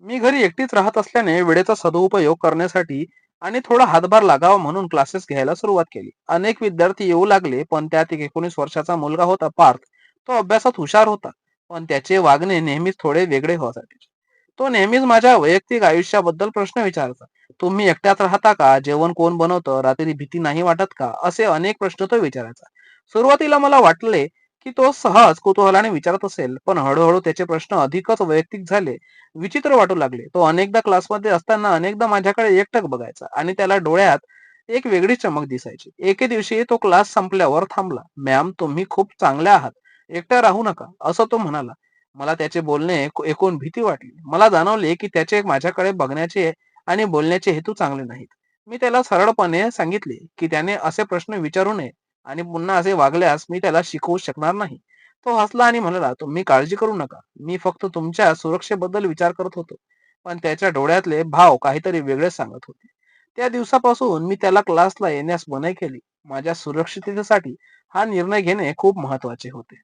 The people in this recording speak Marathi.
मी घरी एकटीच राहत असल्याने वेळेचा सदुपयोग करण्यासाठी आणि थोडा हातभार लागावा म्हणून क्लासेस घ्यायला सुरुवात केली. अनेक विद्यार्थी येऊ लागले, पण त्यात एक 19 वर्षाचा मुलगा होता पार्थ. तो अभ्यासात हुशार होता, पण त्याचे वागणे नेहमीच थोडे वेगळे होते. तो नेहमीच माझ्या वैयक्तिक आयुष्याबद्दल प्रश्न विचारायचा. तुम्ही एकट्यात राहता का? जेवण कोण बनवतं? रात्री भीती नाही वाटत का? असे अनेक प्रश्न तो विचारायचा. सुरुवातीला मला वाटले की तो सहज कुतूहलाने विचारत असेल, पण हळूहळू त्याचे प्रश्न अधिकच वैयक्तिक झाले. विचित्र वाटू लागले. तो अनेकदा क्लासमध्ये असताना अनेकदा माझ्याकडे एकटक बघायचा आणि त्याला डोळ्यात एक वेगळी चमक दिसायची. एके दिवशी तो क्लास संपल्यावर थांबला. "मॅम, तुम्ही खूप चांगल्या आहात. एकट्या राहू नका," असं तो म्हणाला. मला त्याचे बोलणे ऐकून भीती वाटली. मला जाणवले की त्याचे माझ्याकडे बघण्याचे आणि बोलण्याचे हेतू चांगले नाहीत. मी त्याला सरळपणे सांगितले की त्याने असे प्रश्न विचारू नये आणि पुन्हा असे वागल्यास मी त्याला शिकवू शकणार नाही. तो हसला आणि म्हणाला, "तुम्ही काळजी करू नका. मी फक्त तुमच्या सुरक्षेबद्दल विचार करत होतो." पण त्याच्या डोळ्यातले भाव काहीतरी वेगळेच सांगत होते. त्या दिवसापासून मी त्याला क्लासला येण्यास मनाई केली. माझ्या सुरक्षिततेसाठी हा निर्णय घेणे खूप महत्वाचे होते.